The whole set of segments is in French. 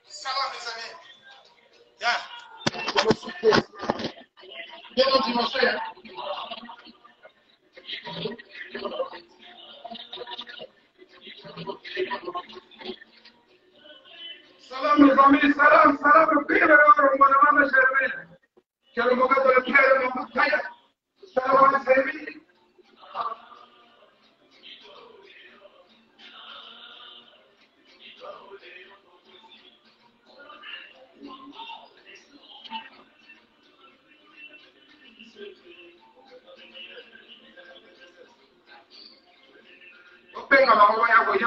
Salam mes amis. Bien dimanche. Salam mes amis, salam, salam, prima mon amant Germain. Che lo momento del piede non buttare. Salam mes amis. Venga, vamos a volar.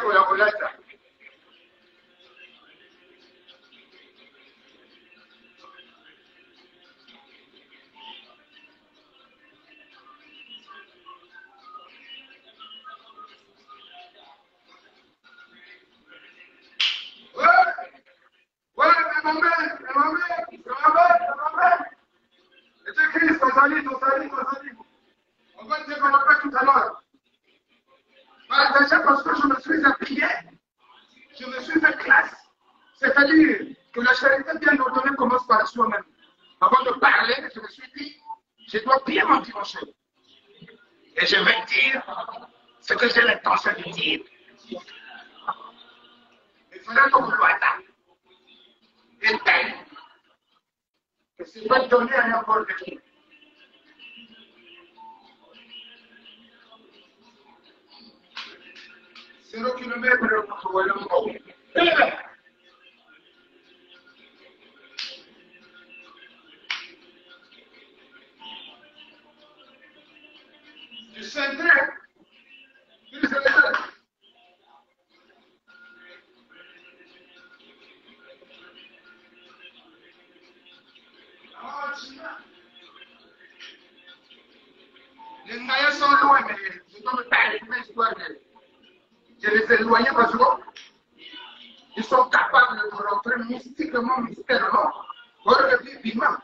C'est Christ, on s'allie. On va développer tout à l'heure. Déjà parce que je me suis appuyé, je me suis fait classe. C'est-à-dire que la charité bien ordonnée commence par soi-même. Avant de parler, je me suis dit, je dois bien m'endimancher. Et je vais dire ce que j'ai l'intention de dire. Il faudrait qu'on me l'oie une peine que c'est pas donné à n'importe qui. Zero kilomètres de contrôle. Du centre, du centre. Les moyens sont loin, mais je dois me parler de mes histoires. Je les ai éloignés parce qu'ils sont capables de rentrer mystiquement, mystérieusement, dans le vie vivant.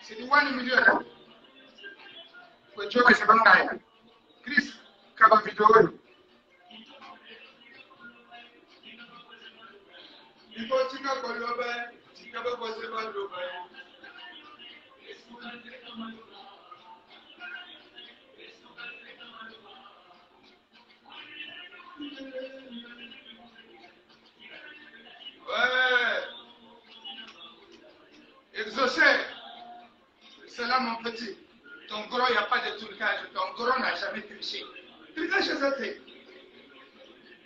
C'est du one milieu là. Faut dire que c'est pas mal. Chris, capable vidéo. Il faut que tu aies un peu tu capable de passer par le ouais. Exaucé. C'est là mon petit. Ton gros, il n'y a pas de trucage. Ton gros n'a jamais triché. Trucage est santé.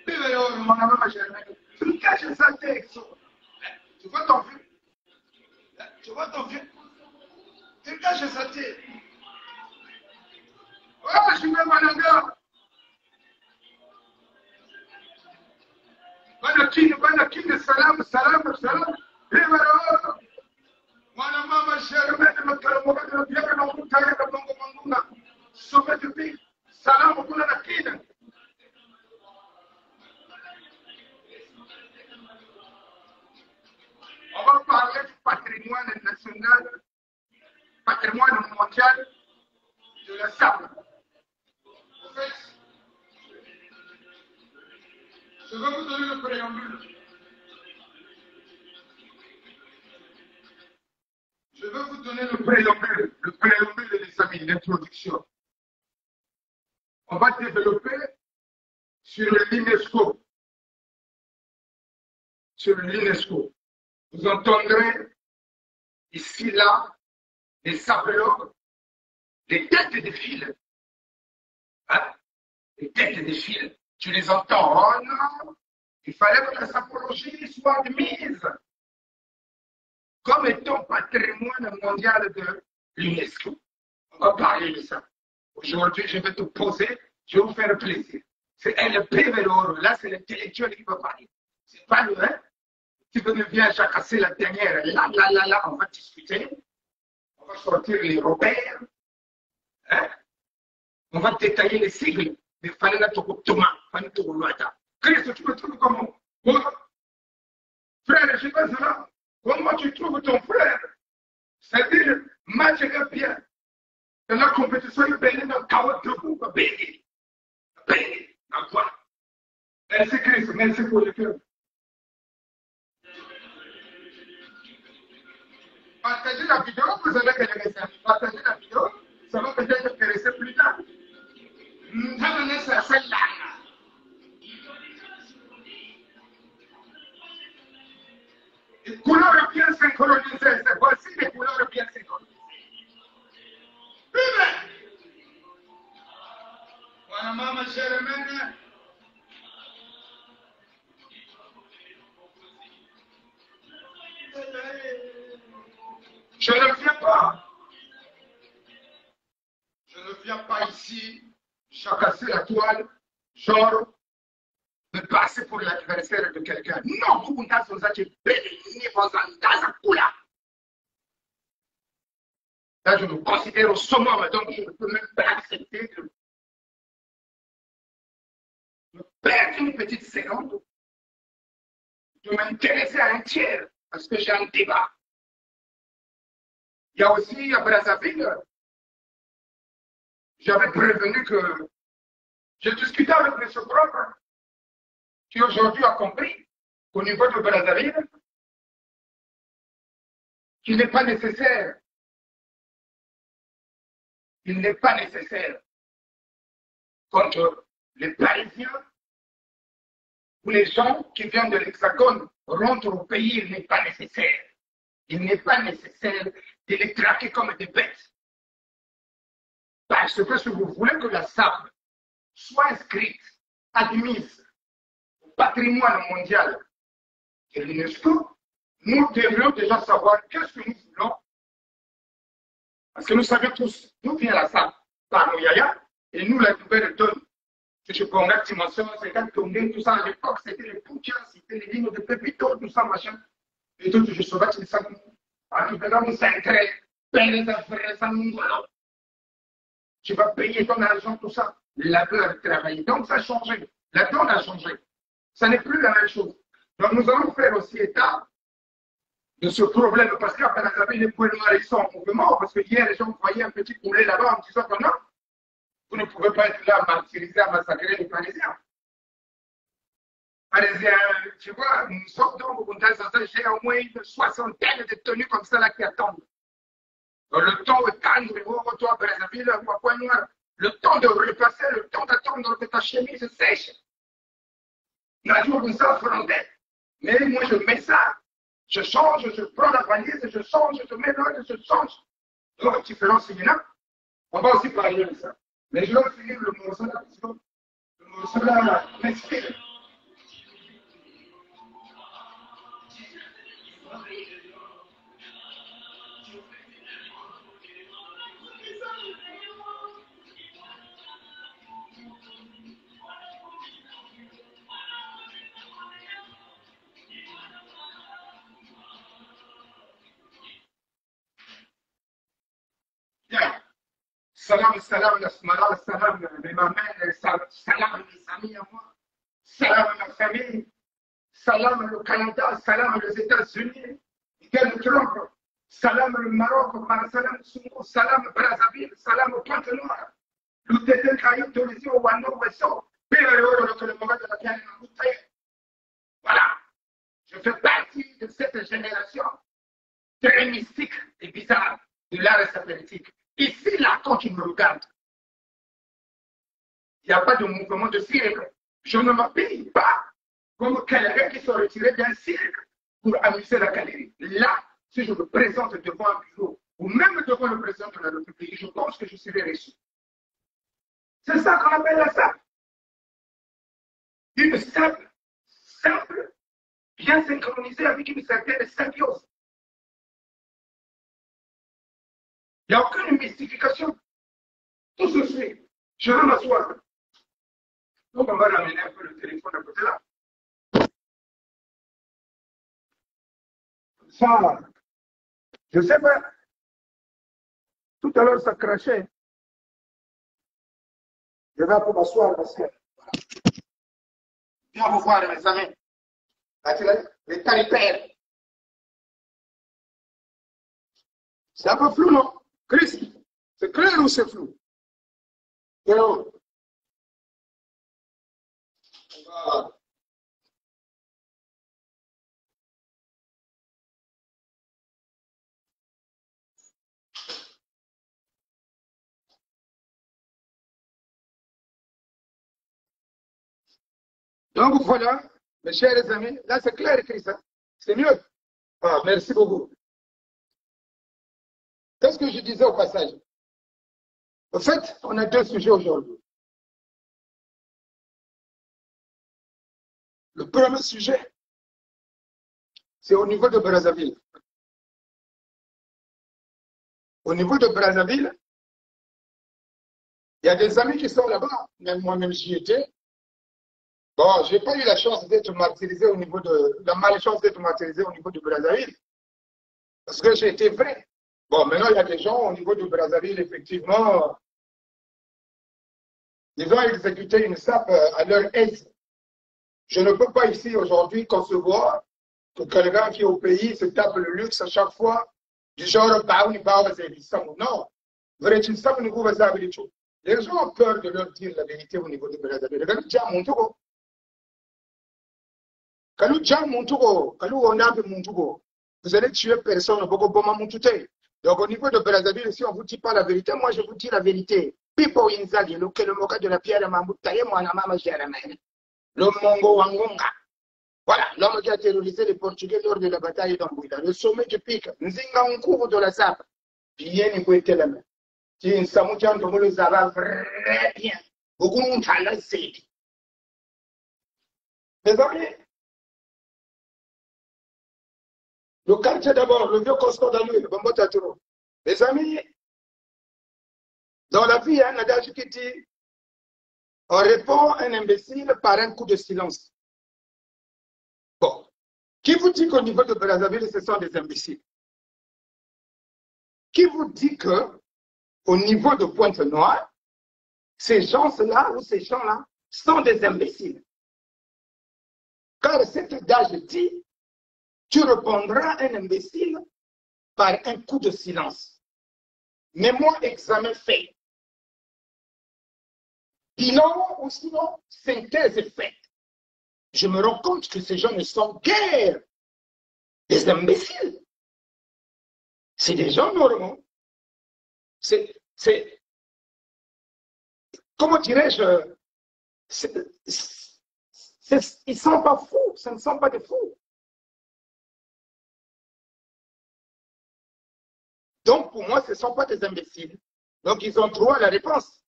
Mon ami ma chère. Trucage est santé. Tu vois ton vieux? Trucage est santé. Oh, je suis même un gars. Bana king, salam. Primero, wana mama shermeni makaramoga na biara na mutaya na bongo manguna. Sommet pi, salam kuna na kina. On va parler du patrimoine national, patrimoine mondial de la sable. En fait, je vais vous donner le préambule. Je vais vous donner le préambule les amis, l'introduction. On va développer sur l'UNESCO. Vous entendrez ici, là, des sablots, des têtes de fil. Hein? Des têtes de fil. Tu les entends? Oh non! Il fallait que la sapologie soit admise comme étant patrimoine mondial de l'UNESCO. On va parler de ça. Aujourd'hui, je vais te poser, je vais vous faire plaisir. C'est LP Veloro, là c'est l'intellectuel qui va parler. C'est pas le hein? Tu veux me viens jacasser la dernière, là, on va discuter. On va sortir les repères. Hein? On va détailler les sigles. Mais il fallait la Thomas, il fallait la Christ, tu me trouves comment? Frère, je sais pas cela. Comment tu trouves ton frère? C'est-à-dire, match est bien. Dans la compétition, il est dans le chaos de vous, baby. À quoi? Merci Christ, merci pour le cœur. Partagez la vidéo, vous allez connaître ça. Partagez la vidéo, ça va peut-être intéresser plus tard. Nous avons ça, celle-là. Les couleurs bien synchronisées, voici les couleurs bien synchronisées. Vive! Voilà, maman, chère mère. Je ne viens pas. Je ne viens pas ici, jacasser la toile, genre, de passer pour l'adversaire de quelqu'un. Non, vous n'avez béni vos andas. Là, je me considère au summum, donc je ne peux même pas accepter de me perdre une petite seconde, de m'intéresser à un tiers, parce que j'ai un débat. Il y a aussi à Brazzaville, j'avais prévenu que j'ai discuté avec M. Propre, qui aujourd'hui a compris qu'au niveau de Brazzaville, qu'il n'est pas nécessaire, contre les Parisiens ou les gens qui viennent de l'Hexagone rentrent au pays, il n'est pas nécessaire. Il n'est pas nécessaire de les traquer comme des bêtes. Parce que si vous voulez que la SAP soit inscrite, admise au patrimoine mondial de l'UNESCO, nous devrions déjà savoir qu'est-ce que nous voulons. Parce que nous savons tous d'où vient la SAP, par nos yaya, et nous, la nouvelle donne. Si je prends la dimension, c'est quand tombé, tout ça, à l'époque, c'était les poutiens, c'était les lignes de pépito, tout ça, machin. Et tout, je saurais que c'est ça. Tu vas payer ton argent, tout ça. La peur de travailler. Donc, ça a changé. La donne a changé. Ça n'est plus la même chose. Donc, nous allons faire aussi état de ce problème. Parce qu'après, la Brazzaville, les points noirs, ils sont en mouvement. Parce que hier, les gens voyaient un petit poulet là-bas en disant que non, vous ne pouvez pas être là à martyriser, à massacrer les Parisiens. Parisiens, tu vois, nous sommes donc, j'ai au moins une soixantaine de tenues comme ça là qui attendent. Le temps est calme, toi, à Brazzaville, à Point Noir. Le temps de repasser, le temps d'attendre que ta chemise sèche. Nature comme ça, frondette. Mais moi, je mets ça. Je change, je prends la valise, je change, je mets l'autre, je change. Donc, différence là. On va aussi parler de ça. Mais je vais finir le morceau là, parce que le morceau là m'inspire. Salam, salam, salam, salam, mes mamans, salam, mes amis à moi, salam, ma famille, salam, le Canada, salam, les États-Unis, Miguel Trump, salam, le Maroc, salam, Sungo, salam, Brazzaville, salam, Pointe-Noire, l'Utete, Caïd, Tolisio, Wano, Wesso, Péréo, le moment de la guerre, voilà, je fais partie de cette génération très mystique et bizarre de l'art sabbatique. Ici, là, quand tu me regardes, il n'y a pas de mouvement de cirque. Je ne m'habille pas comme quelqu'un qui se retirait d'un cirque pour amuser la galerie. Là, si je me présente devant un bureau ou même devant le président de la République, je pense que je serai reçu. C'est ça qu'on appelle la SAP. Une SAP simple, bien synchronisée avec une certaine symbiose. Il n'y a aucune mystification. Tout se suit. Je vais m'asseoir. Donc, on va ramener un peu le téléphone à côté là. Ça, je ne sais pas. Tout à l'heure, ça crachait. Je vais un peu m'asseoir parce que. Viens vous voir, mes amis. Les talitaires. C'est un peu flou, non? Chris, c'est clair ou c'est flou? Donc voilà, mes chers amis, là c'est clair écrit ça. C'est mieux. Ah, merci beaucoup. Qu'est-ce que je disais au passage? En fait, on a deux sujets aujourd'hui. Le premier sujet, c'est au niveau de Brazzaville. Au niveau de Brazzaville, il y a des amis qui sont là-bas, même moi-même j'y étais. Bon, je n'ai pas eu la chance d'être martyrisé au niveau de, la malchance d'être martyrisé au niveau de Brazzaville, parce que j'ai été vrai. Bon, maintenant il y a des gens au niveau de Brazzaville, effectivement, ils ont exécuté une sape à leur aise. Je ne peux pas ici aujourd'hui concevoir que quelqu'un qui est au pays se tape le luxe à chaque fois, du genre, non, vrai, les gens ont peur de leur dire la vérité au niveau de Brazzaville. Vous allez tuer personne, donc au niveau de Brazzaville, si on ne vous dit pas la vérité, moi je vous dis la vérité. Pipo Inzaghi, le moka de la pierre Mamboutaye, moi, Mama Jérémène. Le Mongo Wangonga. Voilà, l'homme qui a terrorisé les Portugais lors de la bataille d'Ambouila. Le sommet du pic, Nzinga Nkourou de la Sape. Bien, il peut être la main. Si une Samoukian de Moulou Zaba, très bien. Beaucoup de monde a c'est. Mes amis, le quartier d'abord, le vieux Cosco d'Alou, le Bambo Taturo. Mes amis, dans la vie, il y a un adage qui dit on répond à un imbécile par un coup de silence. Bon. Qui vous dit qu'au niveau de Brazzaville, ce sont des imbéciles? Qui vous dit qu'au niveau de Pointe-Noire, ces gens-là ou ces gens-là sont des imbéciles? Car cet adage dit, tu répondras à un imbécile par un coup de silence. Mais moi, examen fait. Bilan ou sinon, synthèse faite. Je me rends compte que ces gens ne sont guère des imbéciles. C'est des gens normaux. Comment dirais-je, ils ne sont pas fous, ce ne sont pas des fous. Donc, pour moi, ce ne sont pas des imbéciles. Donc, ils ont droit à la réponse.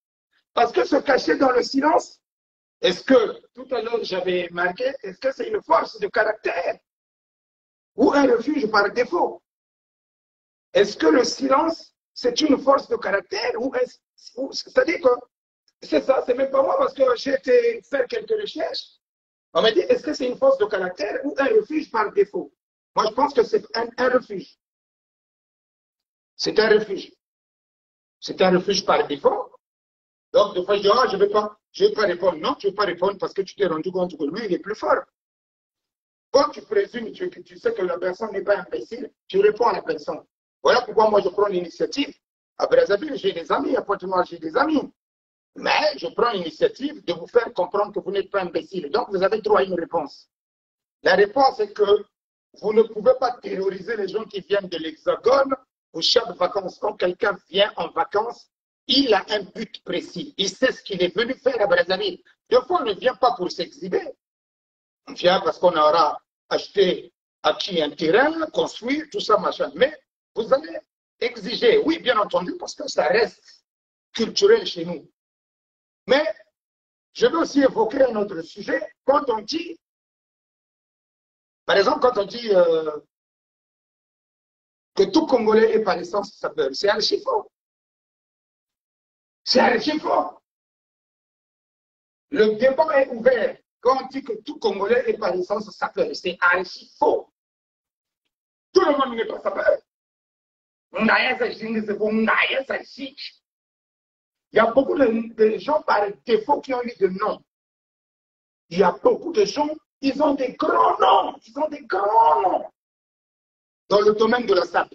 Parce que se cacher dans le silence, est-ce que, tout à l'heure, j'avais marqué, est-ce que c'est une force de caractère ou un refuge par défaut? Est-ce que le silence, c'est une force de caractère ou c'est-à-dire que c'est ça, c'est même pas moi parce que j'ai été faire quelques recherches. On m'a dit, est-ce que c'est une force de caractère ou un refuge par défaut? Moi, je pense que c'est un refuge. C'est un refuge. C'est un refuge par défaut. Donc, des fois, je dis, ah, je ne vais pas répondre. Non, tu ne veux pas répondre parce que tu t'es rendu compte que lui, il est plus fort. Quand tu présumes, tu sais que la personne n'est pas imbécile, tu réponds à la personne. Voilà pourquoi moi, je prends l'initiative. À Brazzaville, j'ai des amis. À Pointe-Noire, j'ai des amis. Mais je prends l'initiative de vous faire comprendre que vous n'êtes pas imbécile. Donc, vous avez droit à une réponse. La réponse est que vous ne pouvez pas terroriser les gens qui viennent de l'Hexagone pour chaque vacances. Quand quelqu'un vient en vacances, il a un but précis. Il sait ce qu'il est venu faire à Brazzaville. Deux fois, on ne vient pas pour s'exhiber. On vient parce qu'on aura acheté, acquis un terrain, construire, tout ça, machin. Mais vous allez exiger, oui, bien entendu, parce que ça reste culturel chez nous. Mais je veux aussi évoquer un autre sujet. Quand on dit, par exemple, quand on dit que tout Congolais est par essence sapeur, c'est archi faux. C'est archi faux. Le débat est ouvert. Quand on dit que tout Congolais est par essence sapeur, c'est archi faux. Tout le monde n'est pas sapeur. Il y a beaucoup de gens par défaut qui ont eu de noms. Il y a beaucoup de gens, ils ont des grands noms. Ils ont des grands noms dans le domaine de la sape.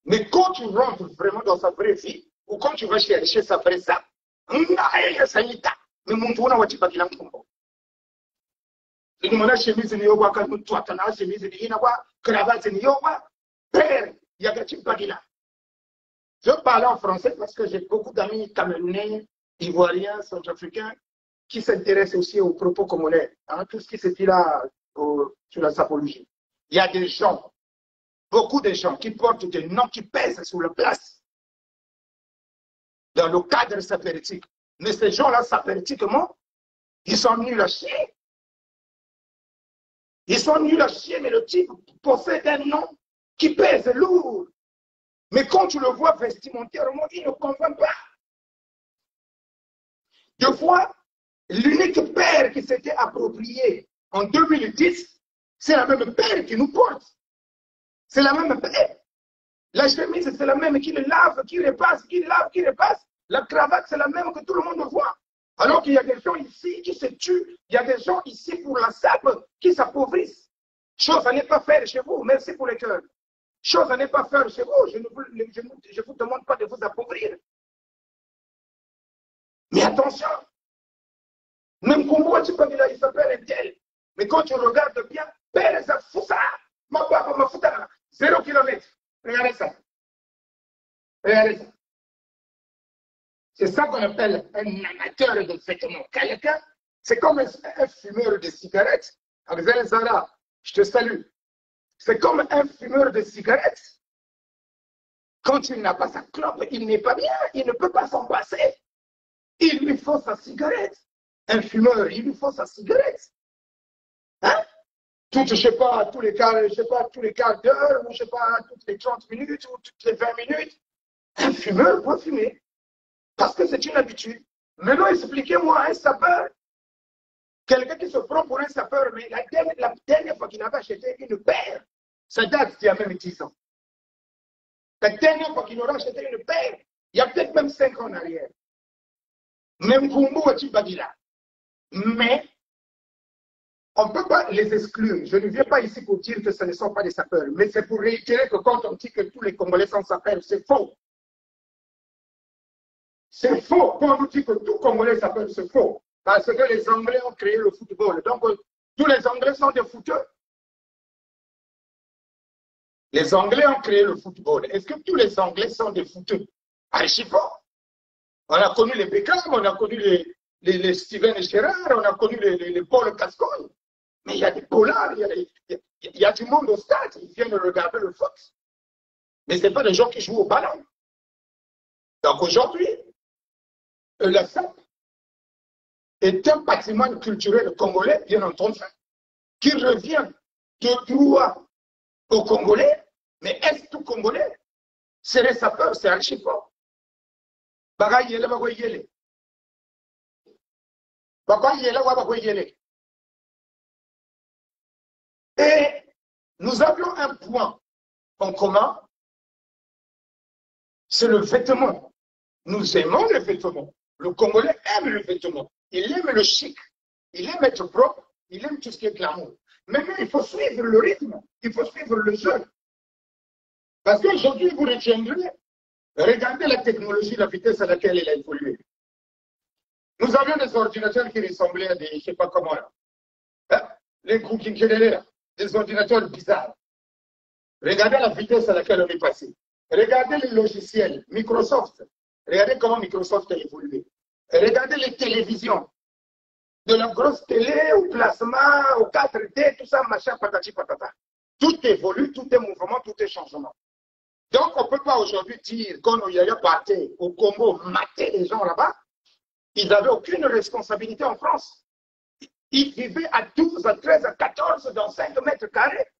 Mais quand tu rentres vraiment dans sa vraie vie, ou quand tu vas chercher sa vraie sape, mais mon tour, tu vas dire il m'a chemise ni yoga quand tu as na chemise ni inawa cravate ni yoga père yagati bagila. Je parle en français parce que j'ai beaucoup d'amis camerounais, ivoiriens, centrafricains qui s'intéressent aussi aux propos congolais, hein, tout ce qui se dit là sur la sapologie. Il y a des gens, beaucoup de gens qui portent des noms qui pèsent sur la place dans le cadre sapéritique. Mais ces gens-là, sapéritiquement, ils sont nuls à chier. Ils sont nuls à chier, mais le type possède un nom qui pèse lourd. Mais quand tu le vois vestimentairement, il ne convainc pas. Deux fois, l'unique paire qui s'était appropriée en 2010, c'est la même paire qui nous porte. C'est la même paire. La chemise, c'est la même qui le lave, qui repasse, qui lave, qui repasse. La cravate, c'est la même que tout le monde voit. Alors qu'il y a des gens ici qui se tuent. Il y a des gens ici pour la sape qui s'appauvrissent. Chose à ne pas faire chez vous. Merci pour le cœur. Chose à ne pas faire chez vous. Je ne vous demande pas de vous appauvrir. Mais attention. Même Combo, tu peux dire, il s'appelle un tel. Mais quand tu regardes bien, Père, ça fout ça. Ma papa, ma fouta. 0 km. Regardez ça. Regardez ça. C'est ça qu'on appelle un amateur de vêtements. Quelqu'un, c'est comme un fumeur de cigarettes. Axel Zara, je te salue. C'est comme un fumeur de cigarettes. Quand il n'a pas sa clope, il n'est pas bien. Il ne peut pas s'en passer. Il lui faut sa cigarette. Un fumeur, il lui faut sa cigarette. Hein? Je sais pas, tous les quarts d'heure, ou je sais pas, toutes les 30 minutes, ou toutes les 20 minutes. Un fumeur doit fumer. Parce que c'est une habitude. Maintenant, expliquez-moi un sapeur, quelqu'un qui se prend pour un sapeur, mais la dernière fois qu'il avait acheté une paire, ça date d'il y a même 10 ans. La dernière fois qu'il aura acheté une paire, il y a peut-être même 5 ans en arrière. Même Kumbu et Tibadila. Mais on ne peut pas les exclure. Je ne viens pas ici pour dire que ce ne sont pas des sapeurs, mais c'est pour réitérer que quand on dit que tous les Congolais sont sapeurs, c'est faux. C'est faux. Quand on nous dit que tout Congolais s'appelle, c'est faux. Parce que les Anglais ont créé le football. Donc, tous les Anglais sont des footeux. Les Anglais ont créé le football. Est-ce que tous les Anglais sont des footeux? Archi fort. On a connu les Beckham, on a connu les Steven Gerrard, on a connu les Paul Gascoigne. Mais il y a des polars, il y a du monde au stade. Ils viennent regarder le foot. Mais ce n'est pas des gens qui jouent au ballon. Donc aujourd'hui, la SAP est un patrimoine culturel congolais, bien entendu, qui revient de droit aux Congolais, mais est-ce tout Congolais? C'est les sapeurs, c'est archi fort. Et nous avions un point en commun, c'est le vêtement. Nous aimons le vêtement. Le Congolais aime le vêtement. Il aime le chic. Il aime être propre. Il aime tout ce qui est glamour. Maintenant, il faut suivre le rythme. Il faut suivre le jeu. Parce qu'aujourd'hui, vous retiendrez, regardez la technologie, la vitesse à laquelle elle a évolué. Nous avions des ordinateurs qui ressemblaient à des, je ne sais pas comment là. Hein? Les cooking là, des ordinateurs bizarres. Regardez la vitesse à laquelle on est passé. Regardez les logiciels, Microsoft. Regardez comment Microsoft a évolué. Regardez les télévisions. De la grosse télé au plasma, au 4D, tout ça, machin, patati patata. Tout évolue, tout est mouvement, tout est changement. Donc, on ne peut pas aujourd'hui dire qu'on y a parti au Congo, mater les gens là-bas. Ils n'avaient aucune responsabilité en France. Ils vivaient à 12, à 13, à 14 dans 5 mètres carrés,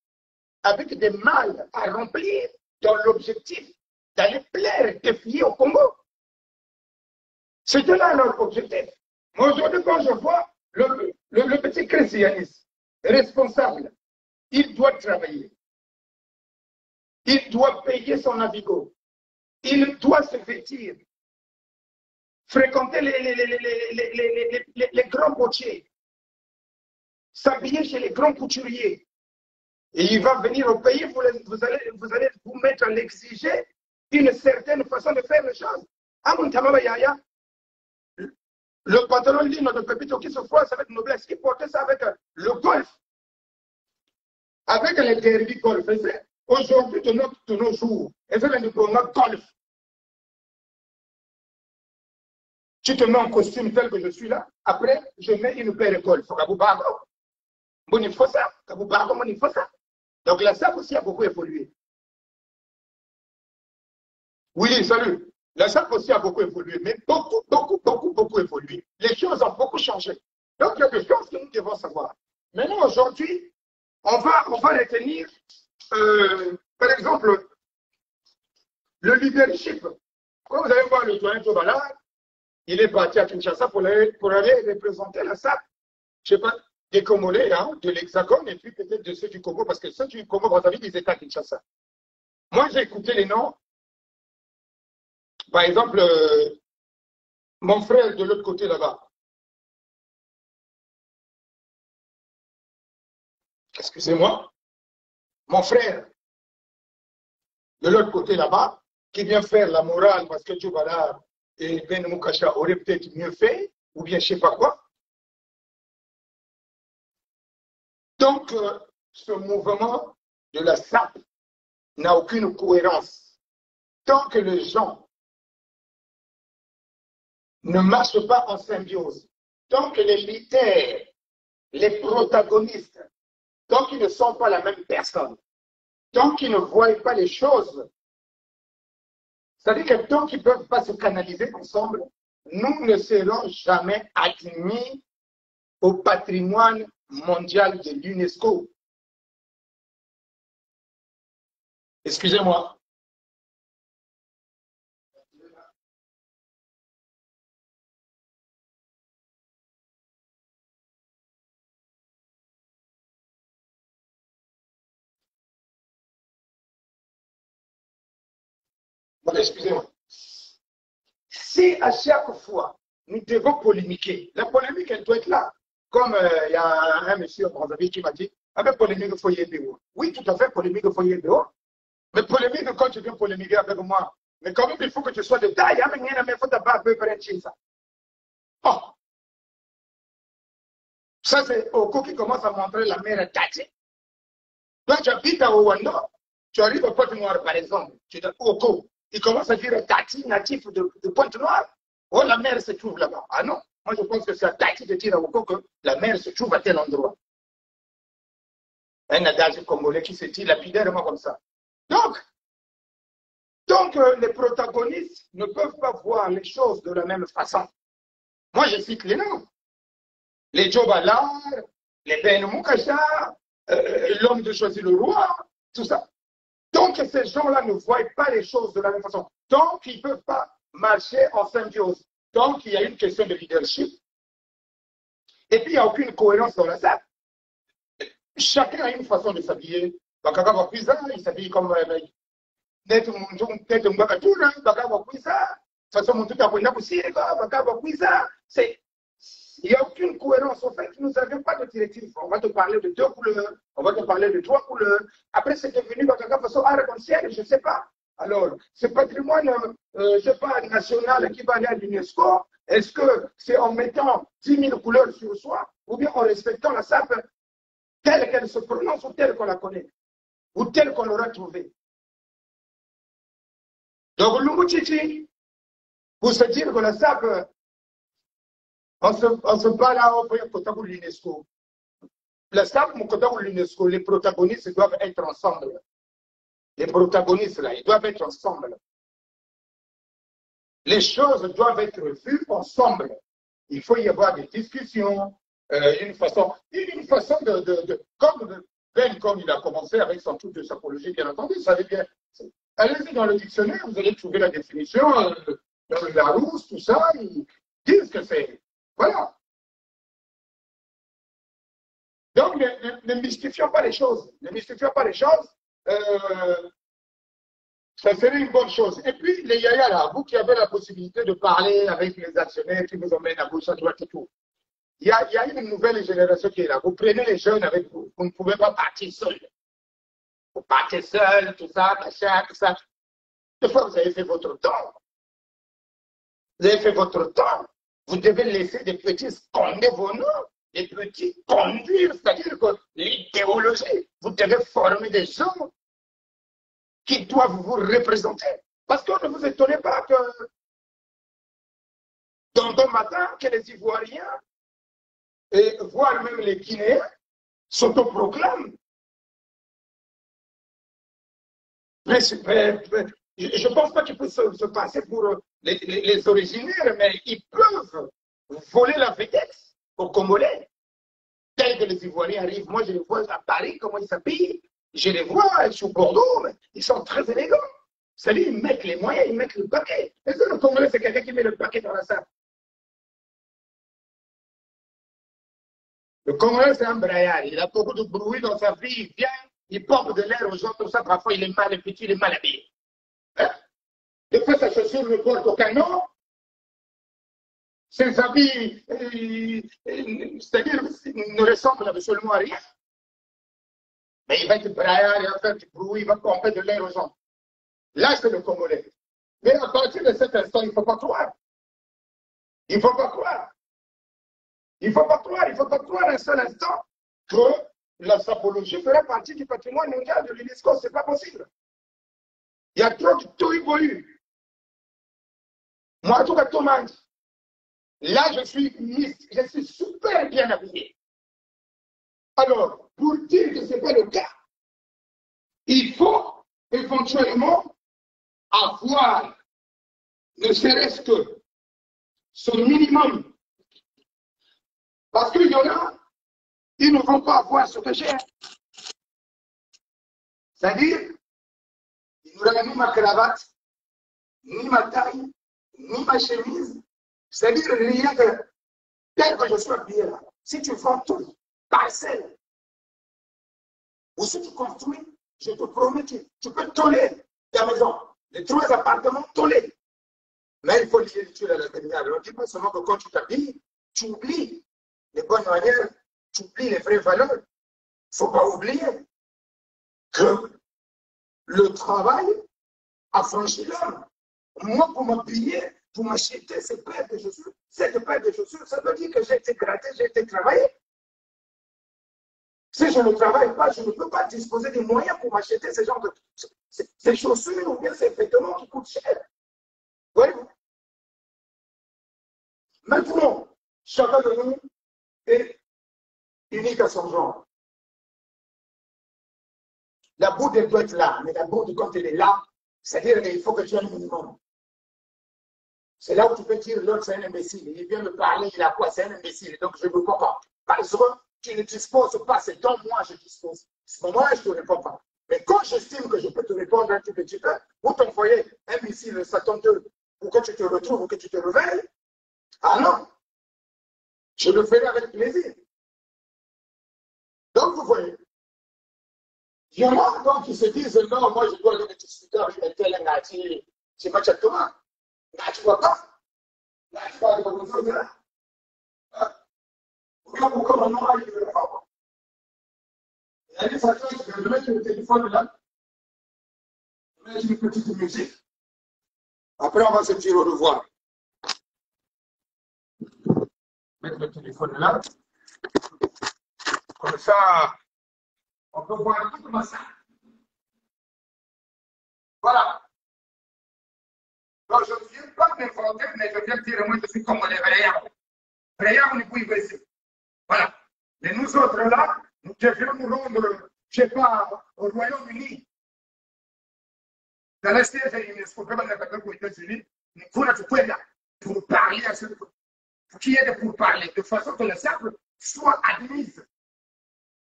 avec des malles à remplir dans l'objectif d'aller plaire, défier au Congo. C'était là leur objectif. Moi, aujourd'hui, quand je vois le petit christianisme responsable, il doit travailler. Il doit payer son avigo. Il doit se vêtir. Fréquenter les grands potiers. S'habiller chez les grands couturiers. Et il va venir au pays, vous allez vous mettre à l'exiger une certaine façon de faire les choses. Le pantalon ligne de Pépito qui se froisse avec noblesse, il portait ça avec le golf. Avec les derby golf. Aujourd'hui, de nos jours, et c'est le golf. Tu te mets en costume tel que je suis là. Après, je mets une paire d'école. Il faut que vous parlez. Bon, il faut ça. Que vous parlez, il faut ça. Donc la SAP aussi a beaucoup évolué. Oui, salut. La SAP aussi a beaucoup évolué, mais beaucoup évolué. Les choses ont beaucoup changé. Donc il y a des choses que nous devons savoir. Maintenant, aujourd'hui, on va retenir, par exemple, le leadership. Quand vous allez voir le doyen Tobala, il est parti à Kinshasa pour aller représenter la SAP. Je ne sais pas, des Congolais, hein, de l'Hexagone, et puis peut-être de ceux du Congo, parce que ceux du Congo, vous avez des États à Kinshasa. Moi, j'ai écouté les noms. Par exemple, mon frère de l'autre côté là-bas. Excusez-moi. Mon frère de l'autre côté là-bas, qui vient faire la morale parce que Djoubala et Ben Moukasha auraient peut-être mieux fait, ou bien je ne sais pas quoi. Donc, ce mouvement de la SAP n'a aucune cohérence. Tant que les gens ne marchent pas en symbiose, tant que les leaders, les protagonistes, tant qu'ils ne sont pas la même personne, tant qu'ils ne voient pas les choses, c'est-à-dire que tant qu'ils ne peuvent pas se canaliser ensemble, nous ne serons jamais admis au patrimoine mondial de l'UNESCO. Excusez-moi. Bon, excusez-moi. Si à chaque fois, nous devons polémiquer, la polémique, elle doit être là. Comme il y a un monsieur Brazzaville qui m'a dit, avec polémique, il faut y aller. Oui, tout à fait, polémique, il faut y aller. Mais polémique, quand tu viens polémiquer avec moi, mais quand même, il faut que tu sois de taille. Il faut d'abord peu près ça. Oh, ça, c'est Oko qui commence à montrer la mer tâtée. Toi, tu habites à Owanda, tu arrives à Pointe-Noire, par exemple, tu dis Oko, il commence à dire Tati, natif de Pointe-Noire. Oh, la mer se trouve là-bas. Ah non, moi je pense que c'est à Tati de dire à Oko que la mer se trouve à tel endroit. Un adage congolais qui se dit lapidairement comme ça. Donc les protagonistes ne peuvent pas voir les choses de la même façon. Moi, je cite les noms. Les Djobalar, les Ben Moukasha, l'homme de choisir le roi, tout ça. Donc, ces gens-là ne voient pas les choses de la même façon. Donc, ils ne peuvent pas marcher en symbiose. Donc, il y a une question de leadership. Et puis, il n'y a aucune cohérence dans la salle. Chacun a une façon de s'habiller. Bakaka Wakuiza, il s'habille comme Net Mbakatura, Bakaka Wakuiza. De toute façon, mon tout à Wenda Boussirga, Bakaka Wakuiza. Il n'y a aucune cohérence. En fait, nous n'avions pas de directive. On va te parler de 2 couleurs, on va te parler de 3 couleurs. Après, c'est devenu de façon arc-en-ciel, je ne sais pas. Alors, ce patrimoine, je ne sais pas, national qui va aller à l'UNESCO, est-ce que c'est en mettant 10 000 couleurs sur soi, ou bien en respectant la SAP telle qu'elle se prononce, ou telle qu'on la connaît, ou telle qu'on l'aura trouvée. Donc, Lumbuchichi, pour se dire que la SAP, on se bat là au côté de l'UNESCO. La SAP, mon côté de l'UNESCO, les protagonistes doivent être ensemble. Les protagonistes, là, ils doivent être ensemble. Les choses doivent être vues ensemble. Il faut y avoir des discussions, une façon comme il a commencé avec son truc de sapologie, bien entendu, ça veut bien. Allez-y dans le dictionnaire, vous allez trouver la définition, dans le Larousse, tout ça, ils disent que c'est. Voilà. Donc, ne mystifions pas les choses. Ne mystifions pas les choses. Ça serait une bonne chose. Et puis, les yaya là, vous qui avez la possibilité de parler avec les actionnaires qui vous emmènent à gauche, à droite et tout, il y a une nouvelle génération qui est là. Vous prenez les jeunes avec vous. Vous ne pouvez pas partir seul. Vous partez seul, tout ça, machin, tout ça. Des fois, vous avez fait votre temps. Vous avez fait votre temps. Vous devez laisser des petits scander vos noms, des petits conduire, c'est-à-dire que l'idéologie, vous devez former des gens qui doivent vous représenter. Parce que ne vous étonnez pas que dans un matin que les Ivoiriens, et voire même les Guinéens, s'autoproclament. Je ne pense pas qu'ils puissent se passer pour les originaires, mais ils peuvent voler la vedette aux Congolais. Tel que les Ivoiriens arrivent, moi je les vois à Paris, comment ils s'habillent, je les vois sur Bordeaux, mais ils sont très élégants. C'est-à-dire, ils mettent les moyens, ils mettent le paquet. Est-ce que le Congolais, c'est quelqu'un qui met le paquet dans la salle? Le Congolais, c'est un braillard. Il a beaucoup de bruit dans sa vie. Il vient, il porte de l'air aux gens, tout ça. Parfois, il est mal petit, il est mal habillé. Hein? Des fois, sa chaussure ne porte au canon. Ses habits, c'est-à-dire, ne ressemblent absolument à rien. Mais il va être braillard, il va faire du bruit, il va pomper de l'air aux gens. Là, c'est le Congolais. Mais à partir de cet instant, il ne faut pas croire. Il ne faut pas croire. Il ne faut pas croire, il ne faut pas croire un seul instant que la sapologie ferait partie du patrimoine mondial de l'UNESCO. Ce n'est pas possible. Il y a trop de tohu-bohu. Moi, en tout cas, tout le monde. Là, je suis super bien habillé. Alors, pour dire que ce n'est pas le cas, il faut éventuellement avoir, ne serait-ce que ce minimum. Parce qu'il y en a, ils ne vont pas avoir ce que j'ai. C'est-à-dire, ils n'auraient ni ma cravate, ni ma taille, ni ma chemise. C'est-à-dire, rien que tel que je suis habillé là. Si tu vends tout, parcelle, ou si tu construis, je te promets que tu peux toller ta maison. Les 3 appartements, toller. Mais il faut lier l'utile à l'indéniable. On ne dit pas seulement que quand tu t'habilles, tu oublies les bonnes manières, tu oublies les vraies valeurs. Il ne faut pas oublier que le travail a franchi l'homme. Moi, pour m'habiller, pour m'acheter cette paire de chaussures, ça veut dire que j'ai été gratté, j'ai été travaillé. Si je ne travaille pas, je ne peux pas disposer des moyens pour m'acheter ce genre de ces chaussures ou bien ces vêtements qui coûtent cher. Voyez-vous? Maintenant, chacun de nous est unique à son genre. La bourde, elle doit être là, mais la bourde, quand elle est là, c'est-à-dire qu'il faut que tu aies un minimum. C'est là où tu peux dire l'autre, c'est un imbécile. Il vient me parler, il a quoi? C'est un imbécile. Donc, je ne veux pas. Parce que tu ne disposes pas, c'est donc moi je dispose. À ce moment-là, je ne te réponds pas. Mais quand j'estime que je peux te répondre un tout petit peu, ou t'envoyer un missile Satan 2 pour que tu te retrouves ou que tu te réveilles, ah non, je le ferai avec plaisir. Donc, vous voyez, il y en a donc qui se disent non, moi je dois aller discuter avec un tel Ngati, c'est pas exactement. Là, tu vois pas. Là, tu vois, il va vous là. Pourquoi maintenant, il veut pas. Il y a des façons de mettre le téléphone là, mettre une petite musique. Après, on va se dire au revoir. Mettre le téléphone là. Comme ça, on peut voir tout comme ça. Voilà. Donc, je ne viens pas m'inventer, mais je viens dire, moi, je suis comme les Vrayards. Vrayards, on est plus imbéciles. Voilà. Mais nous autres là, nous devions nous rendre, je ne sais pas, au Royaume-Uni. Dans la stage de l'UNESCO, comme on a aux États-Unis, nous pouvons là pour parler à ce pour qu'il y ait des pourparlers, de façon que le cercle soit admise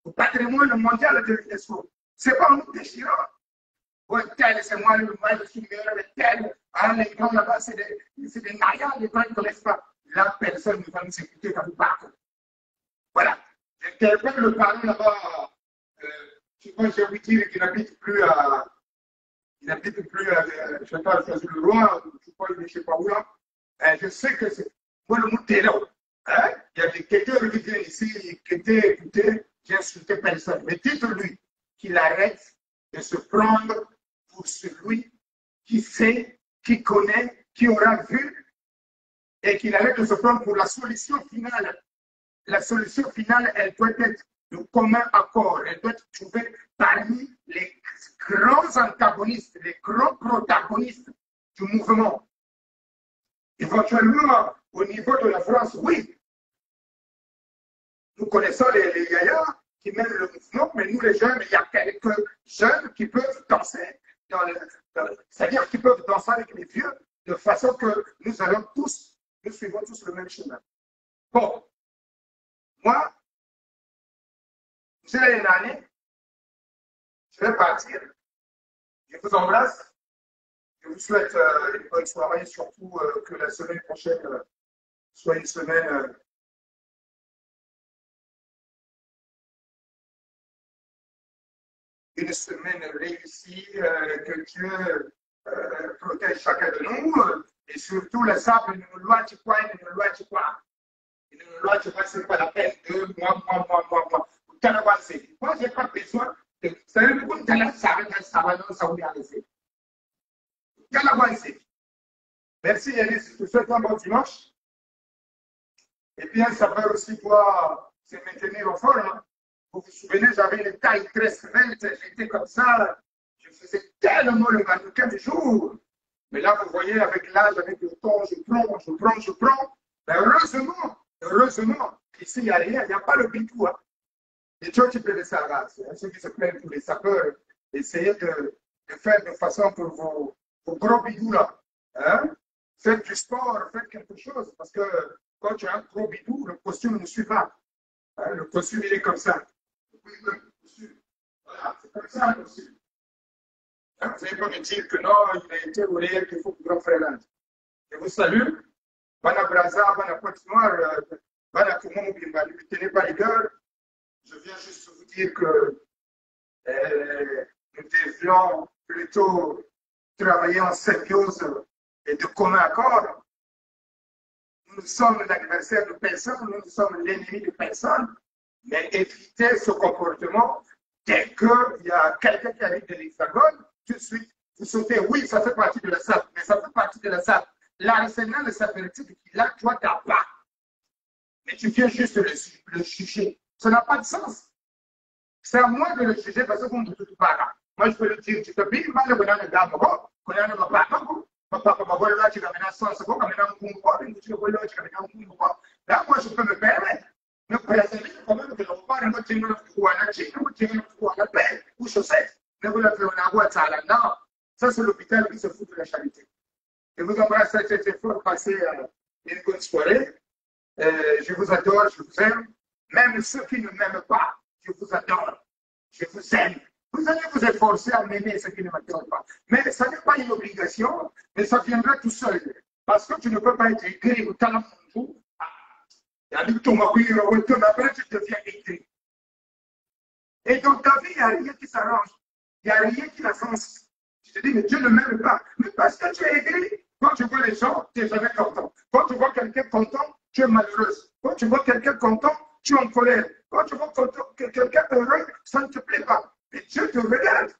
au patrimoine mondial de l'UNESCO. Ce n'est pas en nous déchirant. Ouais, tel, c'est moi le mal, je suis meilleur avec tel. Ah, les grands là-bas, c'est des naïens, les grands, ils ne connaissent pas. La personne ne va nous écouter quand vous parlez. Voilà. Quelqu'un me parlait là-bas, je pense que j'ai oublié dire qu'il n'habite plus à. Il n'habite plus à. Je ne sais pas, sur le roi, je ne sais pas où là. Je sais que c'est. Moi, le mot télo. Hein? Il y a quelqu'un qui vient ici, qui était écouté, qui insultait personne. Mais dites-lui qu'il arrête de se prendre pour celui qui sait, qui connaît, qui aura vu, et qu'il arrête de se prendre pour la solution finale. La solution finale, elle doit être de commun accord. Elle doit être trouvée parmi les grands antagonistes, les grands protagonistes du mouvement. Éventuellement, Au niveau de la France, oui. Nous connaissons les yayas qui mènent le mouvement, mais nous, les jeunes, il y a quelques jeunes qui peuvent danser, c'est-à-dire qui peuvent danser avec les vieux, de façon que nous allons tous, nous suivons tous le même chemin. Bon, moi, j'ai une année, je vais partir. Je vous embrasse. Je vous souhaite une bonne soirée, surtout que la semaine prochaine soit une semaine réussie, que Dieu protège chacun de nous, et surtout le sable, ne nous loie quoi, ne nous loie quoi. Ne nous loie quoi, ce n'est pas la peine de moi. Moi, je n'ai pas besoin de ça. Merci Yanis, je te souhaite un bon dimanche. Et bien, ça va aussi pouvoir se maintenir au fond. Hein. Vous vous souvenez, j'avais une taille très svelte, j'étais comme ça, je faisais tellement le mannequin du jour. Mais là, vous voyez, avec l'âge, avec le temps, je prends. Mais heureusement, ici, il n'y a rien, il n'y a pas le bitou. Hein. Les gens qui peuvent s'arracher, hein, ceux qui se plaignent pour les sapeurs, essayez de faire de façon pour vos gros bidous là. Hein. Faites du sport, faites quelque chose, parce que quand tu as un gros bidou, le costume ne suit pas. Hein, le costume, il est comme ça. Voilà, c'est comme ça le costume. Hein, vous n'allez pas me dire que non, il a été roulé, qu'il faut que grand frère là. Je vous salue. Bana Braza, Bana Pointe-Noire, Bana Koumou Bimba. Ne tenez pas rigueur. Je viens juste vous dire que nous devions plutôt travailler en symbiose et de commun accord. Nous sommes l'adversaire de personne, nous sommes l'ennemi de personne, mais éviter ce comportement dès qu'il y a quelqu'un qui arrive de l'hexagone, tout de suite, vous sautez, oui, ça fait partie de la SAP, mais ça fait partie de la SAP. L'arsenal de sapéritique qu'il a, toi, tu n'as pas. Mais tu viens juste le juger. Ça n'a pas de sens. C'est à moi de le juger parce que vous ne tout pas. Moi, je peux le dire, tu te billes, mal, on a le gars, on a le papa, là, moi, je peux me permettre. Me présenter quand même que l'on parle de notre paix ou chaussette. Ne vous la faites en avoir ça là. Non, ça, c'est l'hôpital qui se fout de la charité. Je vous embrasse, c'était fort passer une bonne soirée. Je vous adore, je vous aime. Même ceux qui ne m'aiment pas, je vous adore. Je vous aime. Vous allez vous efforcer à m'aimer ceux qui ne m'adorent pas. Mais ça n'est pas une obligation, mais ça viendra tout seul. Parce que tu ne peux pas être écrit au talent de tout. Tu deviens écrit. Et dans ta vie, il n'y a rien qui s'arrange. Il n'y a rien qui avance. Tu te dis, mais Dieu ne m'aime pas. Mais parce que tu es aigri. Quand tu vois les gens, tu n'es jamais content. Quand tu vois quelqu'un content, tu es malheureuse. Quand tu vois quelqu'un content, tu es en colère. Quand tu vois quelqu'un heureux, ça ne te plaît pas. Mais Dieu te regarde.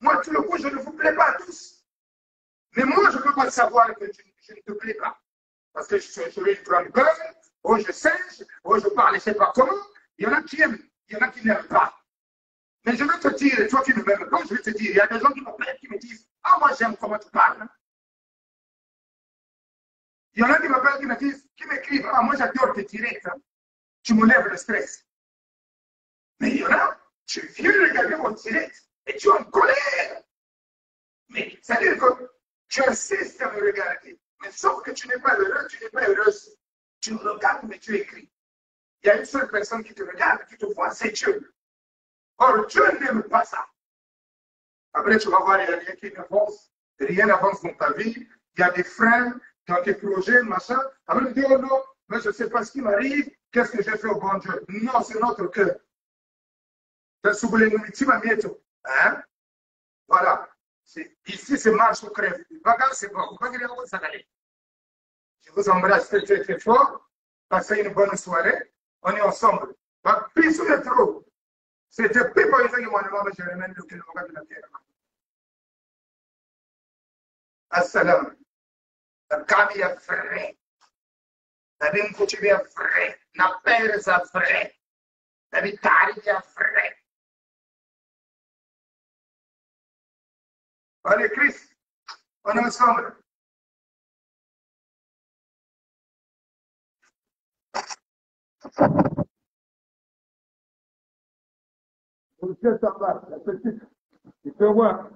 Moi, tout le coup, je ne vous plais pas à tous. Mais moi, je ne peux pas savoir que je ne te plais pas. Parce que je suis une grande gueule, ou je sèche, ou je parle, je ne sais pas comment. Il y en a qui aiment, il y en a qui n'aiment pas. Mais je vais te dire, toi qui ne m'aimes pas, je vais te dire, il y a des gens qui m'appellent, qui me disent, ah, moi j'aime comment tu parles. Il y en a qui m'appellent, qui me disent, qui m'écrivent, ah, moi j'adore tes directs, hein. Tu me lèves le stress. Mais il y en a, tu viens regarder mon direct et tu es en colère. Mais ça veut dire que tu insistes à me regarder. Mais sauf que tu n'es pas heureux, tu n'es pas heureuse. Tu me regardes, mais tu écris. Il y a une seule personne qui te regarde, qui te voit, c'est Dieu. Or, Dieu n'aime pas ça. Après, tu vas voir, il n'y a rien qui avance. Rien n'avance dans ta vie. Il y a des freins dans tes projets, machin. Après, tu dis, oh non, mais je ne sais pas ce qui m'arrive. Qu'est-ce que j'ai fait au bon Dieu? Non, c'est notre cœur. Hein? Voilà. Ici, c'est marche ou crève. C'est bon. Je vous embrasse très, très, très fort. Passez une bonne soirée. On est ensemble. Bisous de trop. C'était plus pour les monument, mais je remets le kilogramme de la terre. Assalam. La cami est vrai. La bien coutume est vrai. La paix est vrai. La vitari est vrai. Allez, Chris, on est ensemble. Monsieur Samba, la petite, tu peux voir.